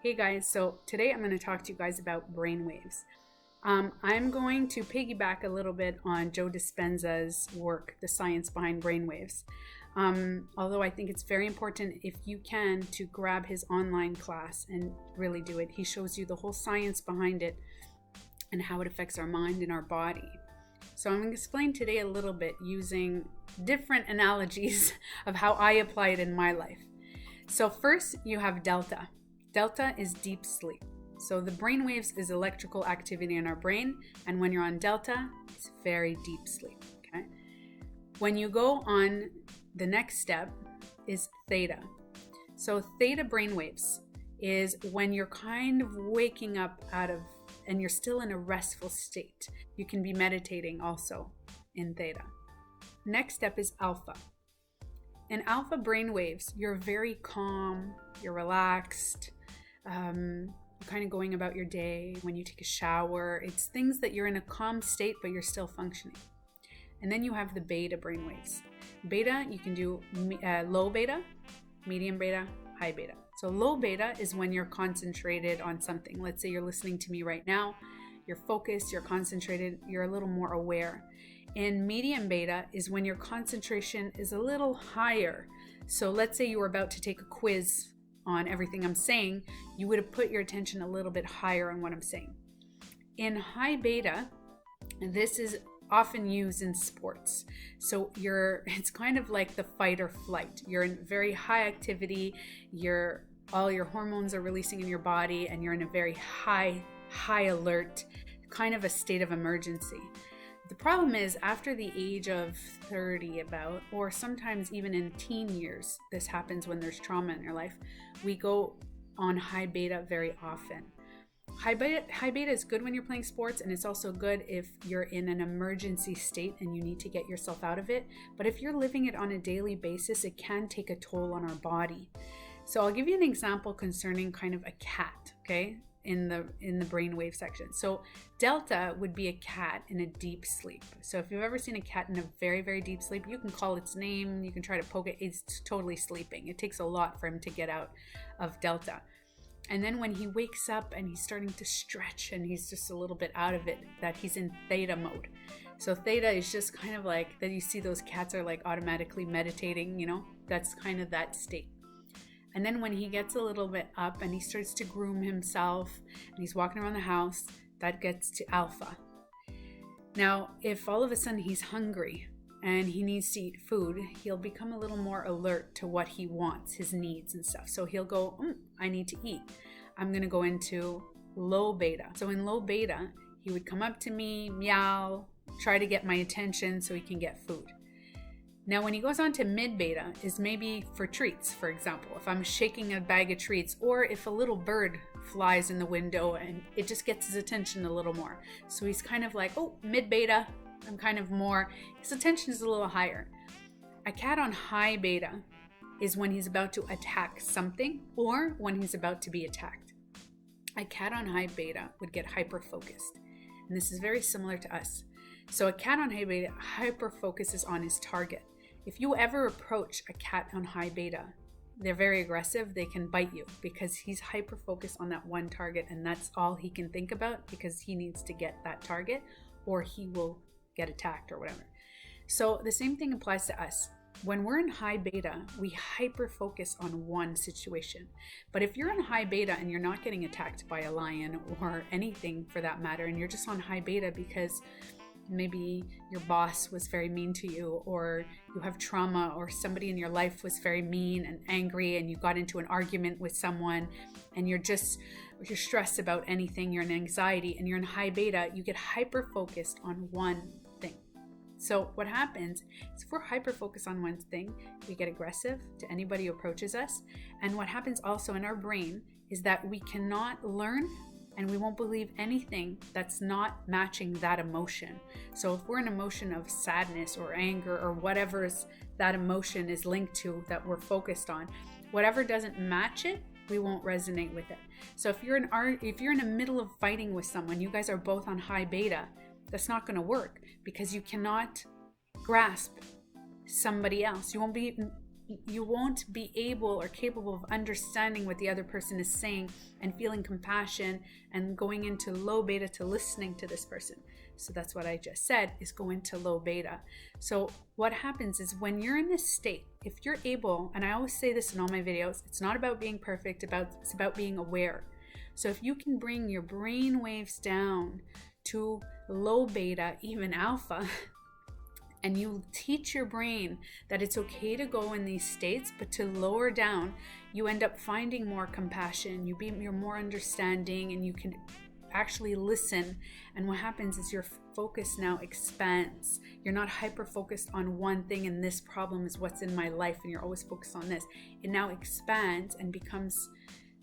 Hey guys, so today I'm going to talk to you guys about brainwaves. I'm going to piggyback a little bit on Joe Dispenza's work, the science behind brainwaves. Although I think it's very important, if you can, to grab his online class and really do it. He shows you the whole science behind it and how it affects our mind and our body. So I'm going to explain today a little bit using different analogies of how I apply it in my life. So first you have delta. Delta is deep sleep. So the brain waves is electrical activity in our brain, and when you're on delta, it's very deep sleep. Okay. When you go on, the next step is theta. So theta brain waves is when you're kind of waking up out of, and you're still in a restful state. You can be meditating also in theta. Next step is alpha. In alpha brain waves, you're very calm, you're relaxed, you're kind of going about your day. When you take a shower, it's things that you're in a calm state, but you're still functioning. And then you have the beta brainwaves. Beta, you can do low beta, medium beta, high beta. So low beta is when you're concentrated on something. Let's say you're listening to me right now. You're focused, you're concentrated, you're a little more aware. And medium beta is when your concentration is a little higher. So let's say you were about to take a quiz on everything I'm saying, you would have put your attention a little bit higher on what I'm saying. In high beta, this is often used in sports. So it's kind of like the fight or flight. You're in very high activity, all your hormones are releasing in your body, and you're in a very high alert, kind of a state of emergency. The problem is after the age of 30 about, or sometimes even in teen years, this happens when there's trauma in your life, we go on high beta very often. High beta is good when you're playing sports, and it's also good if you're in an emergency state and you need to get yourself out of it. But if you're living it on a daily basis, it can take a toll on our body. So I'll give you an example concerning kind of a cat, okay? In the brainwave section. So delta would be a cat in a deep sleep. So if you've ever seen a cat in a very, very deep sleep, you can call its name, you can try to poke it, it's totally sleeping. It takes a lot for him to get out of delta. And then when he wakes up and he's starting to stretch and he's just a little bit out of it, that he's in theta mode. So theta is just kind of like that. You see those cats are like automatically meditating, that's kind of that state. And then when he gets a little bit up and he starts to groom himself and he's walking around the house, that gets to alpha. Now, if all of a sudden he's hungry and he needs to eat food, he'll become a little more alert to what he wants, his needs and stuff. So he'll go, I need to eat. I'm going to go into low beta. So in low beta, he would come up to me, meow, try to get my attention so he can get food. Now, when he goes on to mid-beta is maybe for treats, for example. If I'm shaking a bag of treats, or if a little bird flies in the window and it just gets his attention a little more. So he's kind of like, mid-beta, I'm kind of more, his attention is a little higher. A cat on high beta is when he's about to attack something or when he's about to be attacked. A cat on high beta would get hyper-focused. And this is very similar to us. So a cat on high beta hyper-focuses on his target. If you ever approach a cat on high beta, they're very aggressive. They can bite you because he's hyper-focused on that one target, and that's all he can think about because he needs to get that target or he will get attacked or whatever. So the same thing applies to us. When we're in high beta, we hyper-focus on one situation. But if you're in high beta and you're not getting attacked by a lion or anything for that matter, and you're just on high beta because maybe your boss was very mean to you, or you have trauma, or somebody in your life was very mean and angry and you got into an argument with someone and you're stressed about anything, you're in anxiety and you're in high beta, you get hyper focused on one thing. So what happens is if we're hyper focused on one thing, we get aggressive to anybody who approaches us. And what happens also in our brain is that we cannot learn and we won't believe anything that's not matching that emotion. So if we're an emotion of sadness or anger or whatever that emotion is linked to that we're focused on, whatever doesn't match it, we won't resonate with it. So if you're in the middle of fighting with someone, you guys are both on high beta, that's not going to work because you cannot grasp somebody else. You won't be you won't be able or capable of understanding what the other person is saying and feeling compassion and going into low beta to listening to this person. So that's what I just said, is go into low beta. So what happens is when you're in this state, if you're able, and I always say this in all my videos, it's not about being perfect, it's about being aware. So if you can bring your brain waves down to low beta, even alpha, and you teach your brain that it's okay to go in these states, but to lower down, you end up finding more compassion, you're more understanding, and you can actually listen. And what happens is your focus now expands. You're not hyper focused on one thing and this problem is what's in my life and you're always focused on this. It now expands and becomes,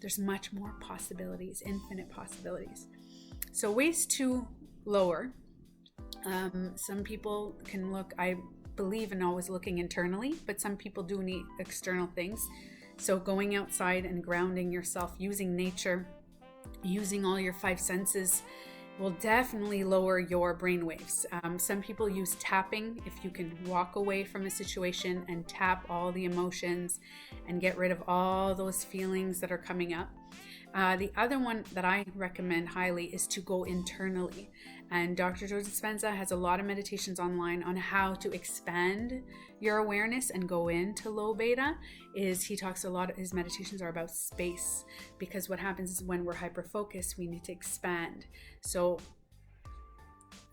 there's much more possibilities, infinite possibilities. So ways to lower. Some people can look, I believe in always looking internally, but some people do need external things. So going outside and grounding yourself, using nature, using all your 5 senses will definitely lower your brain waves. Some people use tapping. If you can walk away from a situation and tap all the emotions and get rid of all those feelings that are coming up. The other one that I recommend highly is to go internally. And Dr. Joe Dispenza has a lot of meditations online on how to expand your awareness and go into low beta. He talks a lot, his meditations are about space, because what happens is when we're hyper focused, we need to expand. So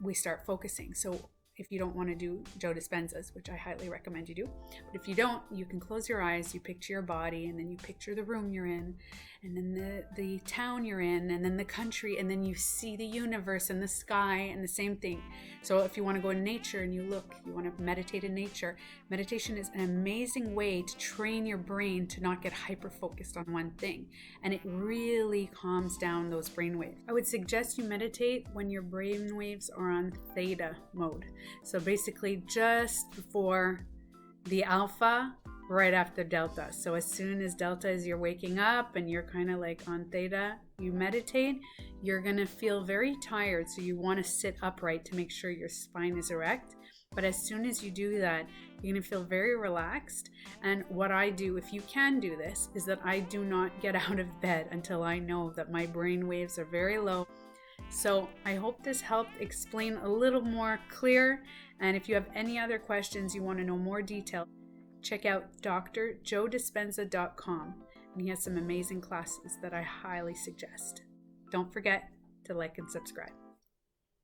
we start focusing. So if you don't want to do Joe Dispenza's, which I highly recommend you do, but if you don't, you can close your eyes, you picture your body, and then you picture the room you're in, and then the town you're in, and then the country, and then you see the universe and the sky and the same thing. So if you want to go in nature and you want to meditate in nature, meditation is an amazing way to train your brain to not get hyper focused on one thing, and it really calms down those brain waves. I would suggest you meditate when your brain waves are on theta mode. So basically just before the alpha, right after delta. So as soon as delta is you're waking up and you're kind of like on theta, you meditate, you're going to feel very tired. So you want to sit upright to make sure your spine is erect. But as soon as you do that, you're going to feel very relaxed. And what I do, if you can do this, is that I do not get out of bed until I know that my brain waves are very low. So I hope this helped explain a little more clear. And if you have any other questions, you want to know more detail, check out drjoedispenza.com, and he has some amazing classes that I highly suggest. Don't forget to like and subscribe.